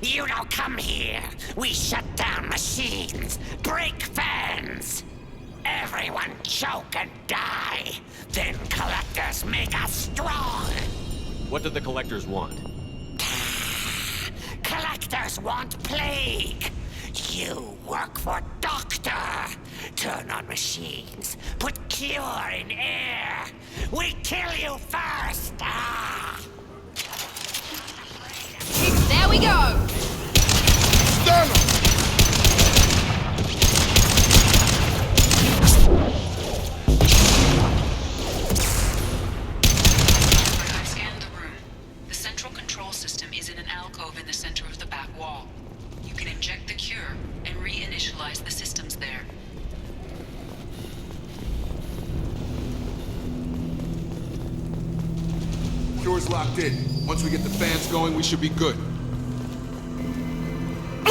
You don't come here. We shut down machines, break fans. Everyone choke and die. Then collectors make us strong. What do the collectors want? Collectors want plague. You work for Doctor. Turn on machines. Put cure in air. We kill you first. There we go! Stun him! I scanned the room. The central control system is in an alcove in the center of the back wall. You can inject the cure and reinitialize the systems there. Cure's locked in. Once we get the fans going, we should be good. I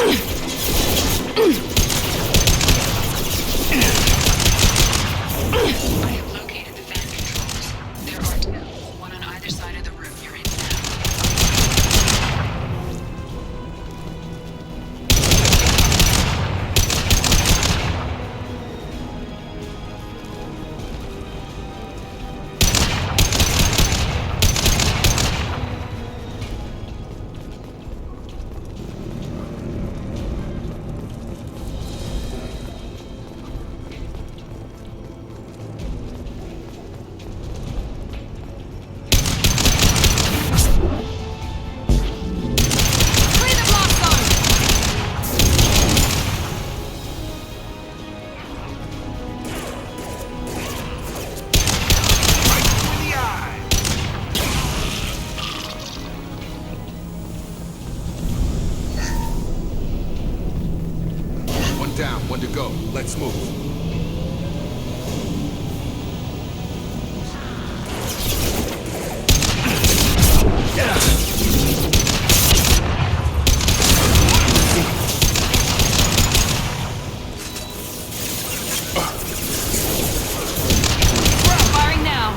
have located the fan controls. There are two, one on either side of the room you're in Down, one to go. Let's move. Firing now.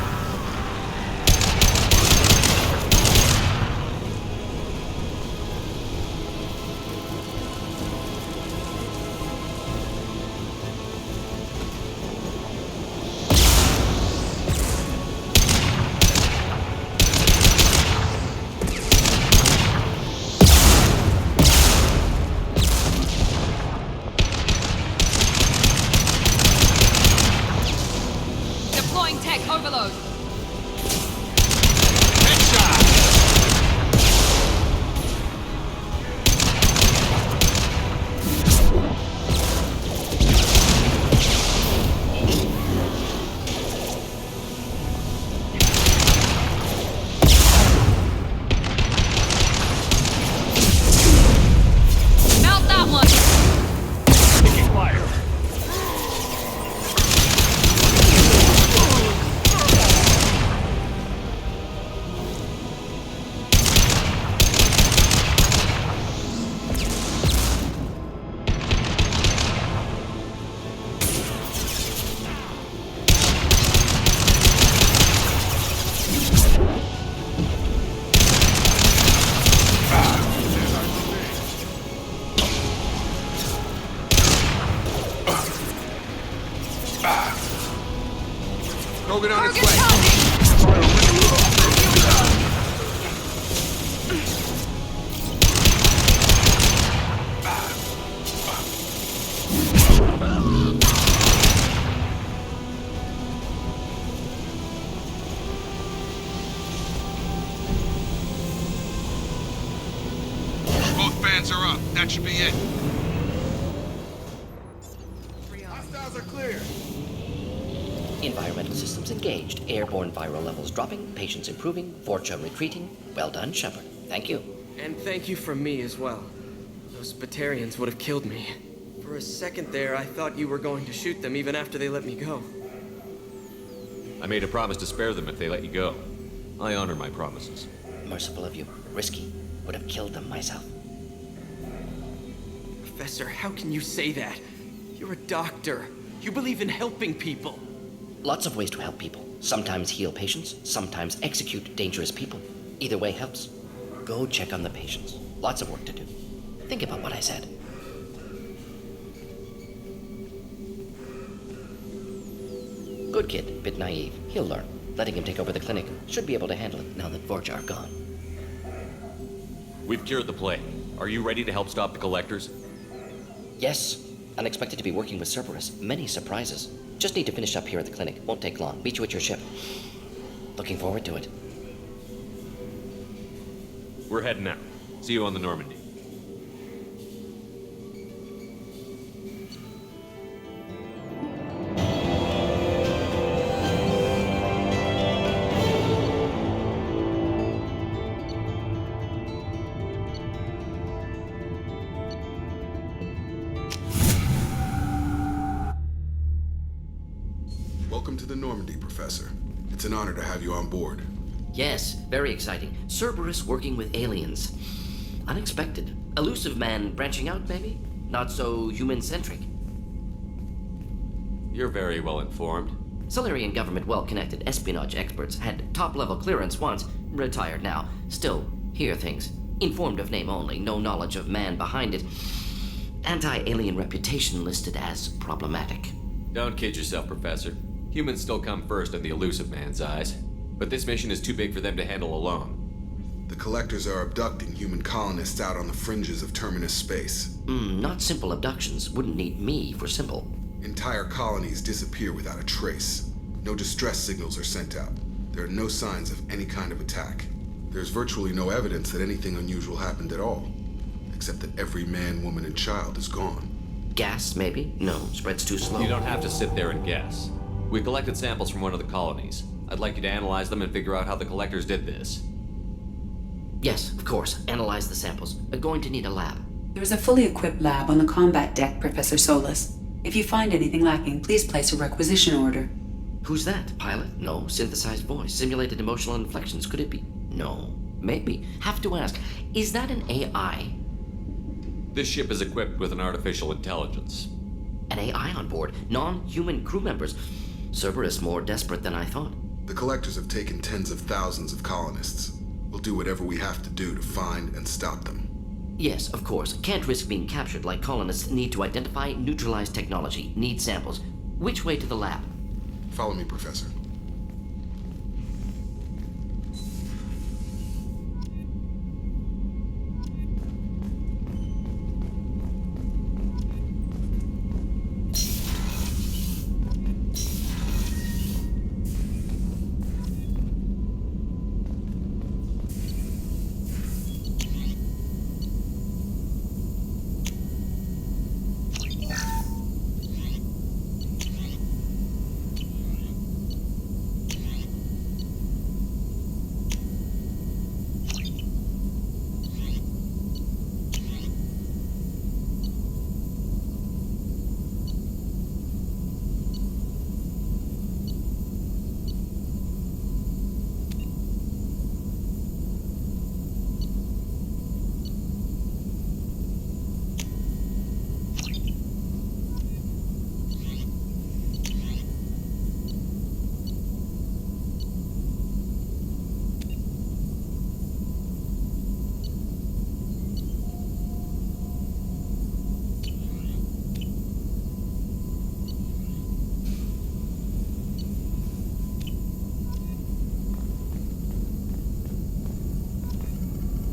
Deploying tech overload. Melt that one. Taking fire. Hogan on its Target way. target. Both fans are up. That should be it. Hostiles are clear. Environmental systems engaged. Airborne viral levels dropping. Patients improving. Fortune retreating. Well done, Shepard. Thank you. And thank you from me as well. Those Batarians would have killed me. For a second there, I thought you were going to shoot them even after they let me go. I made a promise to spare them if they let you go. I honor my promises. Merciful of you. Risky. Would have killed them myself. Professor, how can you say that? You're a doctor. You believe in helping people. Lots of ways to help people. Sometimes heal patients, sometimes execute dangerous people. Either way helps. Go check on the patients. Lots of work to do. Think about what I said. Good kid, bit naive. He'll learn. Letting him take over the clinic. Should be able to handle it now that Vorjar are gone. We've cured the plague. Are you ready to help stop the collectors? Yes. Unexpected to be working with Cerberus. Many surprises. Just need to finish up here at the clinic. Won't take long. Meet you at your ship. Looking forward to it. We're heading out. See you on the Normandy. Welcome to the Normandy, Professor. It's an honor to have you on board. Yes, very exciting. Cerberus working with aliens. Unexpected. Elusive man branching out, maybe? Not so human-centric. You're very well informed. Solarian government well-connected espionage experts had top-level clearance once, retired now. Still, hear things. Informed of name only, no knowledge of man behind it. Anti-alien reputation listed as problematic. Don't kid yourself, Professor. Humans still come first in the elusive man's eyes. But this mission is too big for them to handle alone. The collectors are abducting human colonists out on the fringes of terminus space. Not simple abductions. Wouldn't need me for simple. Entire colonies disappear without a trace. No distress signals are sent out. There are no signs of any kind of attack. There's virtually no evidence that anything unusual happened at all, except that every man, woman, and child is gone. Gas, maybe? No, spreads too slow. You don't have to sit there and guess. We collected samples from one of the colonies. I'd like you to analyze them and figure out how the collectors did this. Yes, of course. Analyze the samples. We're going to need a lab. There's a fully equipped lab on the combat deck, Professor Solus. If you find anything lacking, please place a requisition order. Who's that? Pilot? No. Synthesized voice. Simulated emotional inflections. Could it be? No. Maybe. Have to ask. Is that an AI? This ship is equipped with an artificial intelligence. An AI on board? Non-human crew members? Cerberus more desperate than I thought. The collectors have taken tens of thousands of colonists. We'll do whatever we have to do to find and stop them. Yes, of course. Can't risk being captured like colonists need to identify, neutralize technology, need samples. Which way to the lab? Follow me, Professor.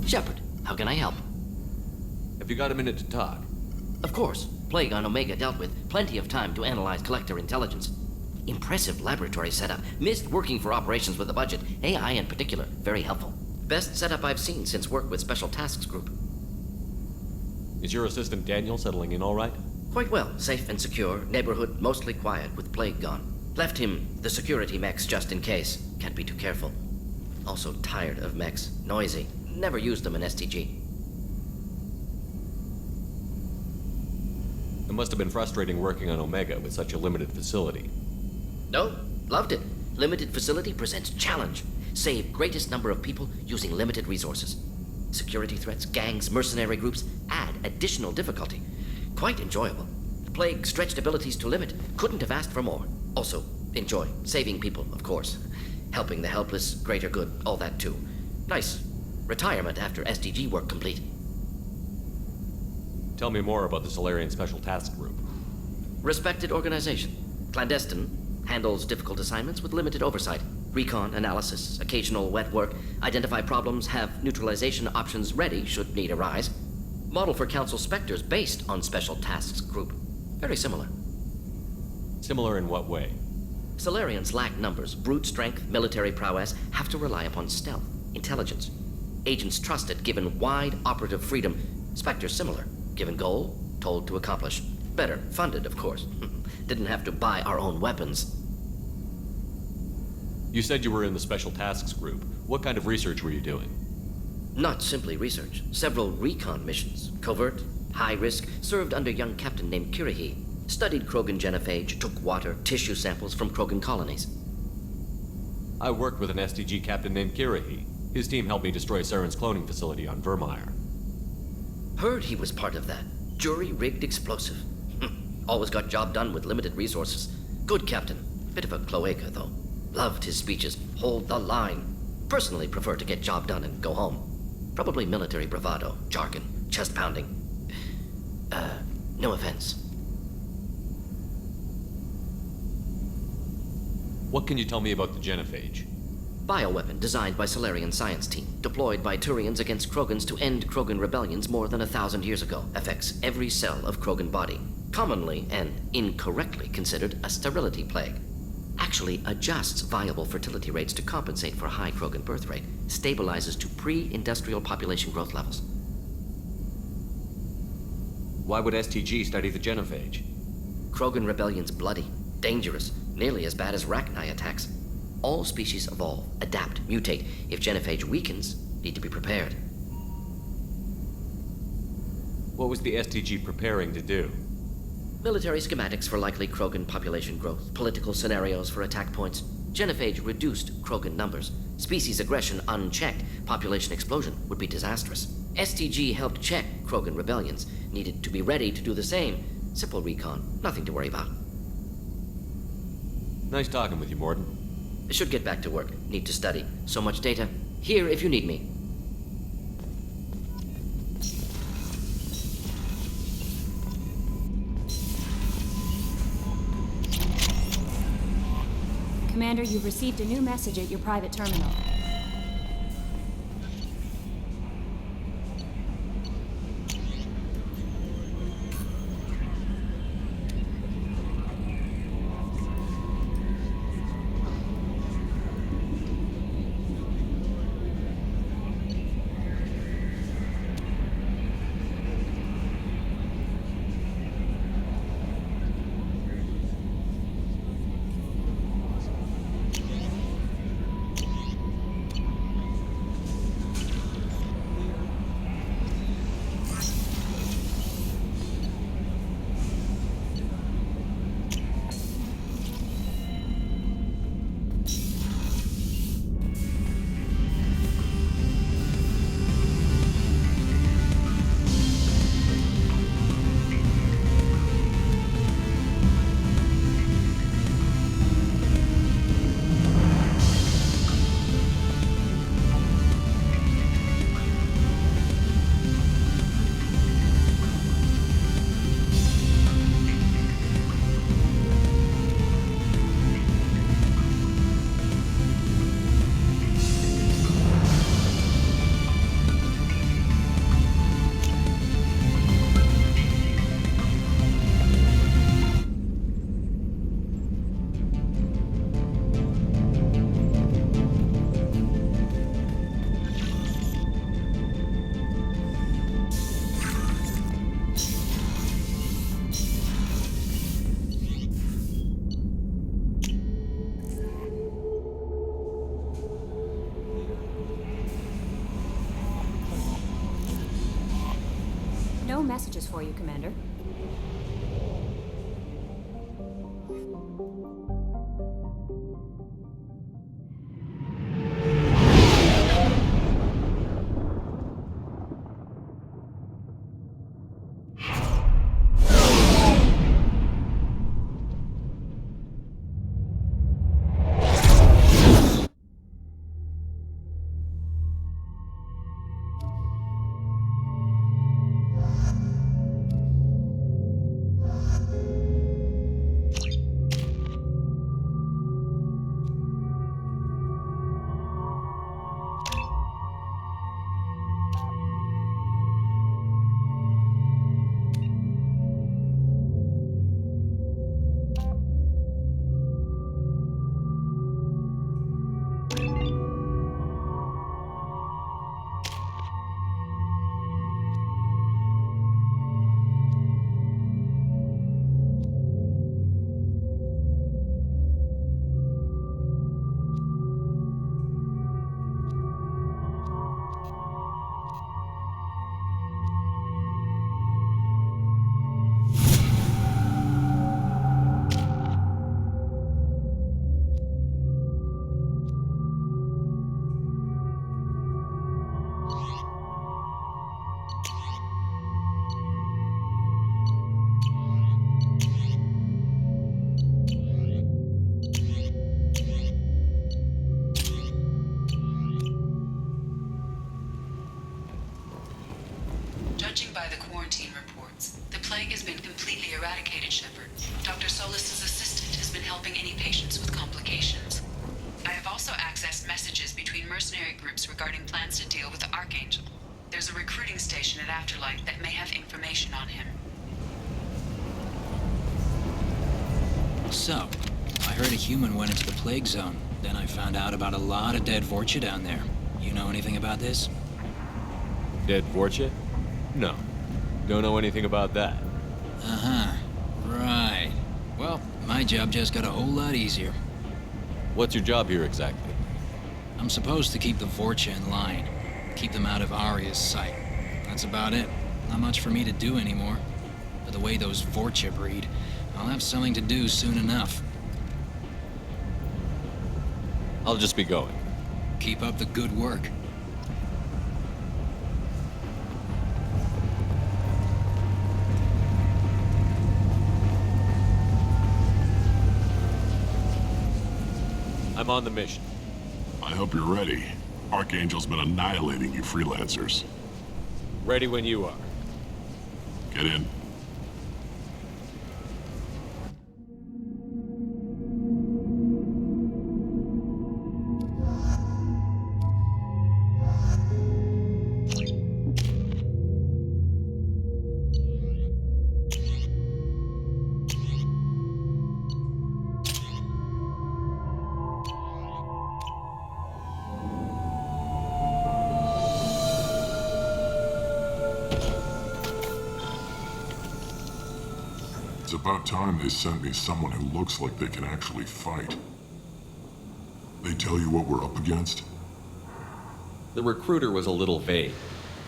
Shepard, how can I help? Have you got a minute to talk? Of course. Plague on Omega dealt with. Plenty of time to analyze collector intelligence. Impressive laboratory setup. Missed working for operations with a budget. AI in particular. Very helpful. Best setup I've seen since work with Special Tasks Group. Is your assistant Daniel settling in all right? Quite well. Safe and secure. Neighborhood mostly quiet with Plague gone. Left him the security mechs just in case. Can't be too careful. Also tired of mechs. Noisy. Never used them in STG. It must have been frustrating working on Omega with such a limited facility. No, loved it. Limited facility presents challenge. Save greatest number of people using limited resources. Security threats, gangs, mercenary groups add additional difficulty. Quite enjoyable. Plague stretched abilities to limit. Couldn't have asked for more. Also, enjoy. Saving people, of course. Helping the helpless, greater good, all that too. Nice. Retirement after SDG work complete. Tell me more about the Solarian Special Task Group. Respected organization. Clandestine. Handles difficult assignments with limited oversight. Recon, analysis, occasional wet work. Identify problems, have neutralization options ready should need arise. Model for Council Spectres based on Special Tasks Group. Very similar. Similar in what way? Solarians lack numbers, brute strength, military prowess, have to rely upon stealth, intelligence. Agents trusted, given wide operative freedom. Spectres similar, given goal, told to accomplish. Better, funded, of course. Didn't have to buy our own weapons. You said you were in the Special Tasks Group. What kind of research were you doing? Not simply research. Several recon missions. Covert, high risk, served under young captain named Kirihi. Studied Krogan genophage, took water, tissue samples from Krogan colonies. I worked with an STG captain named Kirihi. His team helped me destroy Saren's cloning facility on Vermeer. Heard he was part of that. Jury-rigged explosive. Always got job done with limited resources. Good captain. Bit of a cloaca, though. Loved his speeches. Hold the line. Personally prefer to get job done and go home. Probably military bravado, jargon, chest pounding. No offense. What can you tell me about the genophage? Bioweapon designed by Solarian science team, deployed by Turians against Krogans to end Krogan rebellions more than 1,000 years ago. Affects every cell of Krogan body. Commonly and incorrectly considered a sterility plague. Actually adjusts viable fertility rates to compensate for high Krogan birth rate. Stabilizes to pre-industrial population growth levels. Why would STG study the genophage? Krogan rebellion's bloody, dangerous, nearly as bad as Rachni attacks. All species evolve, adapt, mutate. If genophage weakens, need to be prepared. What was the STG preparing to do? Military schematics for likely Krogan population growth, political scenarios for attack points. Genophage reduced Krogan numbers. Species aggression unchecked, population explosion would be disastrous. STG helped check Krogan rebellions, needed to be ready to do the same. Simple recon, nothing to worry about. Nice talking with you, Morden. Should get back to work. Need to study. So much data. Here if you need me. Commander, you've received a new message at your private terminal. No messages for you, Commander. Judging by the quarantine reports, the plague has been completely eradicated, Shepard. Dr. Solis's assistant has been helping any patients with complications. I have also accessed messages between mercenary groups regarding plans to deal with the Archangel. There's a recruiting station at Afterlight that may have information on him. So, I heard a human went into the plague zone. Then I found out about a lot of dead Vorcha down there. You know anything about this? Dead Vorcha? No. Don't know anything about that. Uh-huh. Right. Well, my job just got a whole lot easier. What's your job here exactly? I'm supposed to keep the Vorcha in line. Keep them out of Arya's sight. That's about it. Not much for me to do anymore. But the way those Vorcha breed, I'll have something to do soon enough. I'll just be going. Keep up the good work. I'm on the mission. I hope you're ready. Archangel's been annihilating you freelancers. Ready when you are. Get in. It's about time they sent me someone who looks like they can actually fight. They tell you what we're up against? The recruiter was a little vague.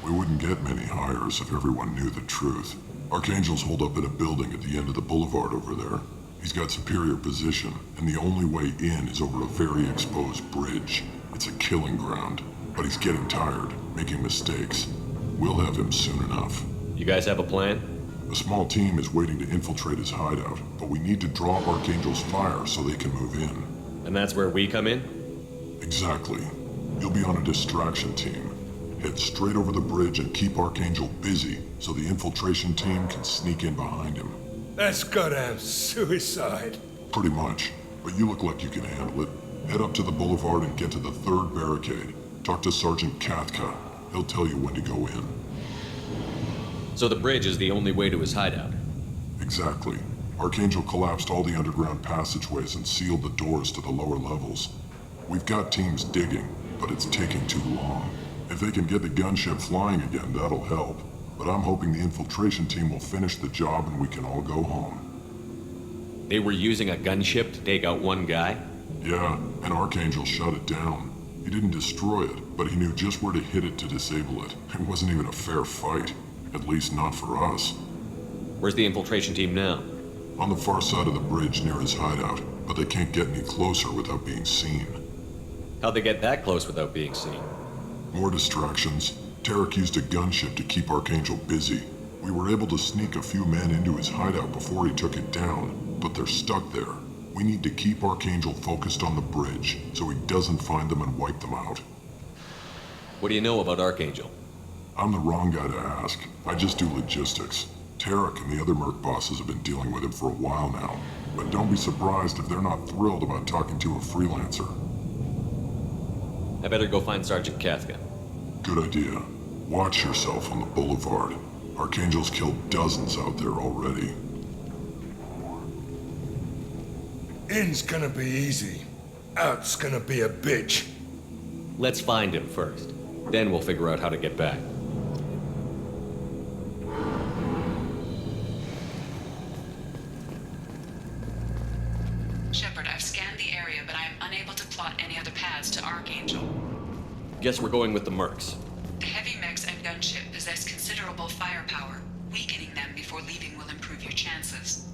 We wouldn't get many hires if everyone knew the truth. Archangel's holed up in a building at the end of the boulevard over there. He's got superior position, and the only way in is over a very exposed bridge. It's a killing ground, but he's getting tired, making mistakes. We'll have him soon enough. You guys have a plan? A small team is waiting to infiltrate his hideout, but we need to draw Archangel's fire so they can move in. And that's where we come in? Exactly. You'll be on a distraction team. Head straight over the bridge and keep Archangel busy so the infiltration team can sneak in behind him. That's goddamn suicide. Pretty much, but you look like you can handle it. Head up to the boulevard and get to the third barricade. Talk to Sergeant Katka. He'll tell you when to go in. So the bridge is the only way to his hideout? Exactly. Archangel collapsed all the underground passageways and sealed the doors to the lower levels. We've got teams digging, but it's taking too long. If they can get the gunship flying again, that'll help. But I'm hoping the infiltration team will finish the job and we can all go home. They were using a gunship to take out one guy? Yeah, and Archangel shut it down. He didn't destroy it, but he knew just where to hit it to disable it. It wasn't even a fair fight. At least not for us. Where's the infiltration team now? On the far side of the bridge near his hideout, but they can't get any closer without being seen. How'd they get that close without being seen? More distractions. Tarek used a gunship to keep Archangel busy. We were able to sneak a few men into his hideout before he took it down, but they're stuck there. We need to keep Archangel focused on the bridge so he doesn't find them and wipe them out. What do you know about Archangel? I'm the wrong guy to ask. I just do logistics. Tarek and the other merc bosses have been dealing with him for a while now. But don't be surprised if they're not thrilled about talking to a freelancer. I better go find Sergeant Katka. Good idea. Watch yourself on the boulevard. Archangel's killed dozens out there already. In's gonna be easy. Out's gonna be a bitch. Let's find him first. Then we'll figure out how to get back. Shepard, I've scanned the area, but I am unable to plot any other paths to Archangel. Guess we're going with the mercs. The heavy mechs and gunship possess considerable firepower. Weakening them before leaving will improve your chances.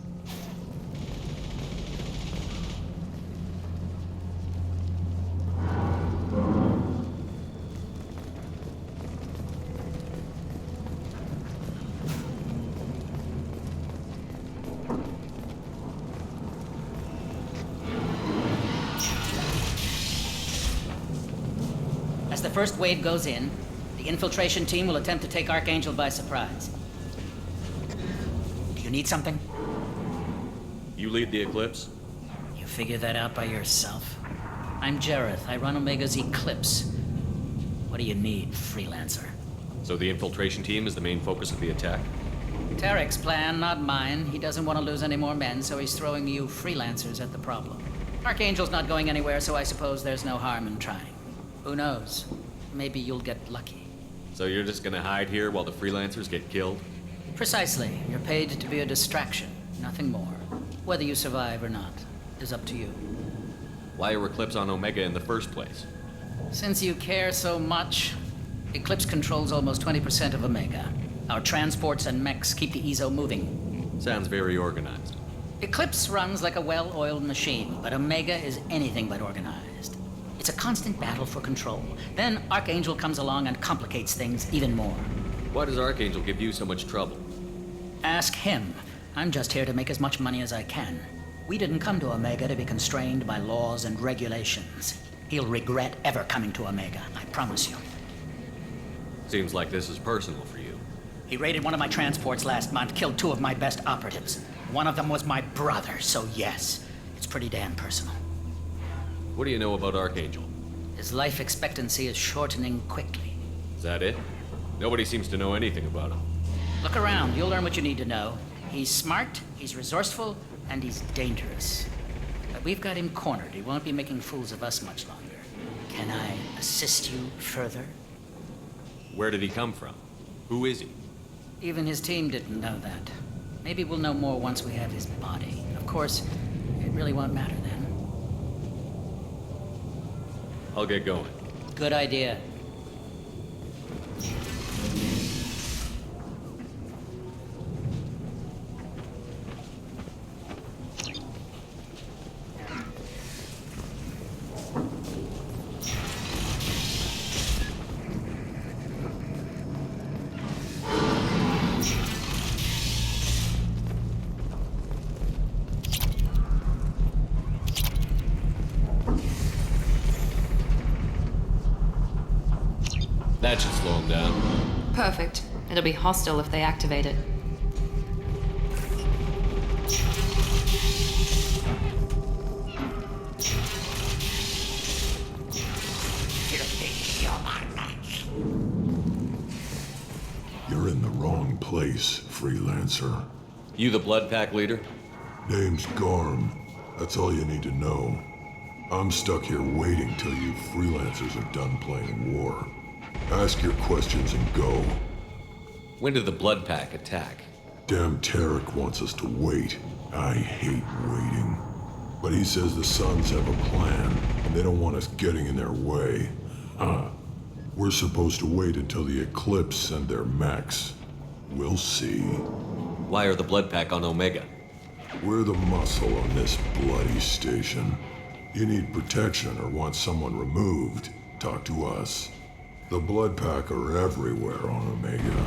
As the first wave goes in, The infiltration team will attempt to take Archangel by surprise. Do you need something? You lead the Eclipse? You figure that out by yourself? I'm Jareth. I run Omega's Eclipse. What do you need, freelancer? So the infiltration team is the main focus of the attack? Tarek's plan, not mine. He doesn't want to lose any more men, so he's throwing you freelancers at the problem. Archangel's not going anywhere, so I suppose there's no harm in trying. Who knows? Maybe you'll get lucky. So you're just gonna hide here while the freelancers get killed? Precisely. You're paid to be a distraction, nothing more. Whether you survive or not is up to you. Why are Eclipse on Omega in the first place? Since you care so much, Eclipse controls almost 20% of Omega. Our transports and mechs keep the EZO moving. Sounds very organized. Eclipse runs like a well-oiled machine, but Omega is anything but organized. It's a constant battle for control. Then Archangel comes along and complicates things even more. Why does Archangel give you so much trouble? Ask him. I'm just here to make as much money as I can. We didn't come to Omega to be constrained by laws and regulations. He'll regret ever coming to Omega, I promise you. Seems like this is personal for you. He raided one of my transports last month, killed 2 of my best operatives. One of them was my brother, so yes, it's pretty damn personal. What do you know about Archangel? His life expectancy is shortening quickly. Is that it? Nobody seems to know anything about him. Look around, you'll learn what you need to know. He's smart, he's resourceful, and he's dangerous. But we've got him cornered. He won't be making fools of us much longer. Can I assist you further? Where did he come from? Who is he? Even his team didn't know that. Maybe we'll know more once we have his body. Of course, it really won't matter then. I'll get going. Good idea. That should slow him down. Perfect. It'll be hostile if they activate it. You're in the wrong place, freelancer. You the Blood Pack leader? Name's Garm. That's all you need to know. I'm stuck here waiting till you freelancers are done playing war. Ask your questions and go. When did the Blood Pack attack? Damn Tarek wants us to wait. I hate waiting. But he says the Suns have a plan, and they don't want us getting in their way. We're supposed to wait until the Eclipse send their mechs. We'll see. Why are the Blood Pack on Omega? We're the muscle on this bloody station. You need protection or want someone removed, talk to us. The Blood Pack are everywhere on Omega.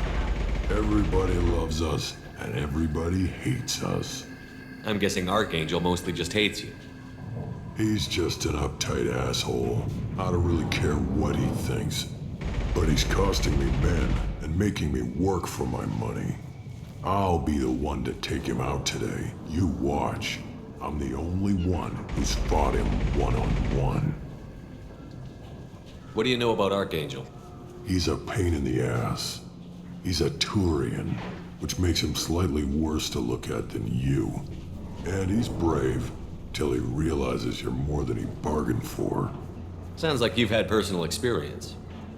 Everybody loves us, and everybody hates us. I'm guessing Archangel mostly just hates you. He's just an uptight asshole. I don't really care what he thinks. But he's costing me men and making me work for my money. I'll be the one to take him out today. You watch. I'm the only one who's fought him one-on-one. What do you know about Archangel? He's a pain in the ass. He's a Turian, which makes him slightly worse to look at than you. And he's brave, till he realizes you're more than he bargained for. Sounds like you've had personal experience.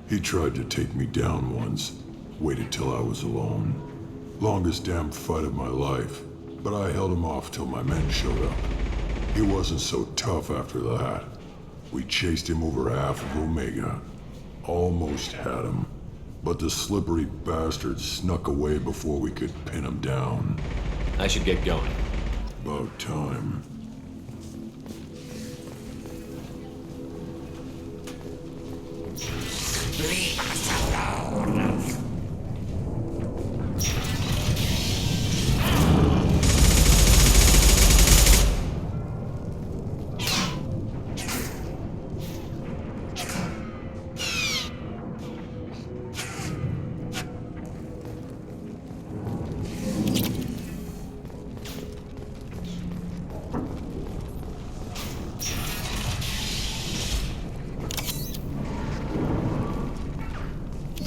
He tried to take me down once, waited till I was alone. Longest damn fight of my life, but I held him off till my men showed up. He wasn't so tough after that. We chased him over half of Omega. Almost had him, but the slippery bastard snuck away before we could pin him down. I should get going. About time. Leave us alone.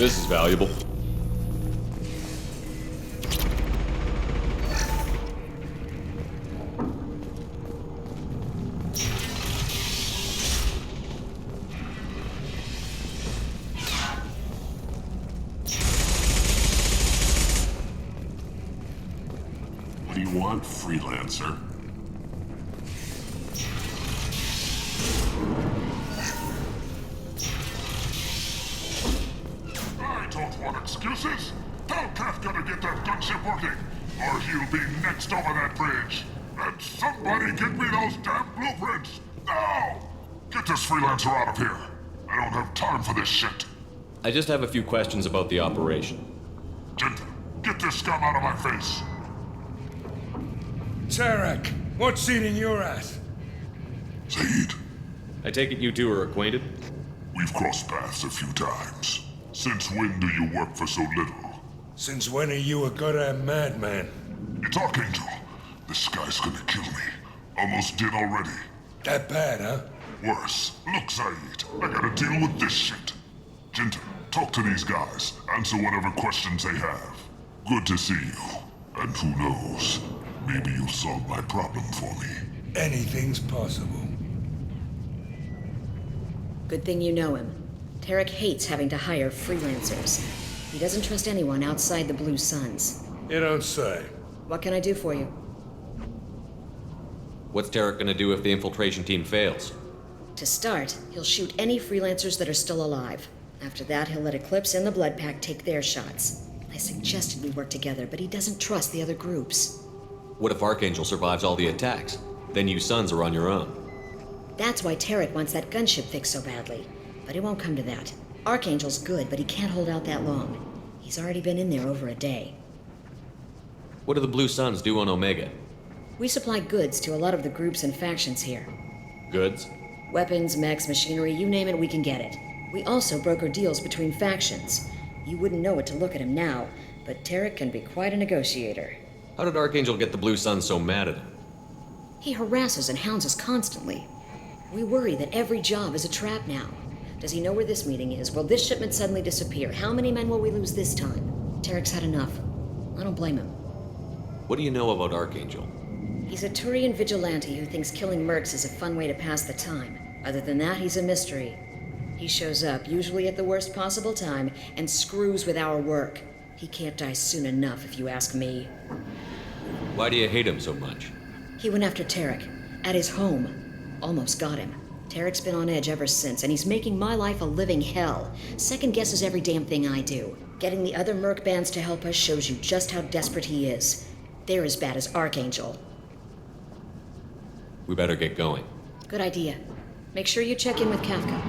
This is valuable. What do you want, freelancer? I don't want excuses. Tell Kafka to get that gunship working, or he'll be next over that bridge. And somebody get me those damn blueprints! Now! Get this freelancer out of here. I don't have time for this shit. I just have a few questions about the operation. Genta, get this scum out of my face. Tarek, what's eating your ass? Zaid, I take it you two are acquainted? we've crossed paths a few times. Since when do you work for so little? Since when are you a goddamn madman? It's Archangel. This guy's gonna kill me. Almost did already. That bad, huh? Worse. Look, Zaid, I gotta deal with this shit. Genta, talk to these guys. Answer whatever questions they have. Good to see you. And who knows, maybe you'll solve my problem for me. Anything's possible. Good thing you know him. Tarek hates having to hire freelancers. He doesn't trust anyone outside the Blue Suns. You don't say. What can I do for you? What's Tarek gonna do if the infiltration team fails? To start, he'll shoot any freelancers that are still alive. After that, he'll let Eclipse and the Blood Pack take their shots. I suggested we work together, but he doesn't trust the other groups. What if Archangel survives all the attacks? Then you Sons are on your own. That's why Tarek wants that gunship fixed so badly. But it won't come to that. Archangel's good, but he can't hold out that long. He's already been in there over a day. What do the Blue Suns do on Omega? We supply goods to a lot of the groups and factions here. Goods? Weapons, mechs, machinery, you name it, we can get it. We also broker deals between factions. You wouldn't know it to look at him now, but Tarek can be quite a negotiator. How did Archangel get the Blue Suns so mad at him? He harasses and hounds us constantly. We worry that every job is a trap now. Does he know where this meeting is? Will this shipment suddenly disappear? How many men will we lose this time? Tarek's had enough. I don't blame him. What do you know about Archangel? He's a Turian vigilante who thinks killing mercs is a fun way to pass the time. Other than that, he's a mystery. He shows up, usually at the worst possible time, and screws with our work. He can't die soon enough, if you ask me. Why do you hate him so much? He went after Tarek, at his home. Almost got him. Tarek's been on edge ever since, and he's making my life a living hell. Second guesses every damn thing I do. Getting the other merc bands to help us shows you just how desperate he is. They're as bad as Archangel. We better get going. Good idea. Make sure you check in with Kafka.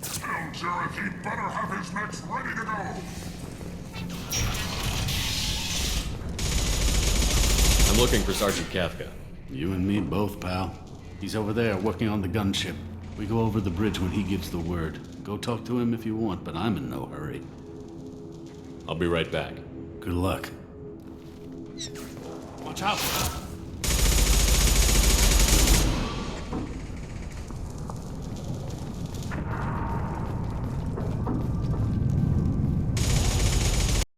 Tell Jareth he better have his mechs ready to go. I'm looking for Sergeant Kafka. You and me both, pal. He's over there working on the gunship. We go over the bridge when he gives the word. Go talk to him if you want, but I'm in no hurry. I'll be right back. Good luck. Watch out!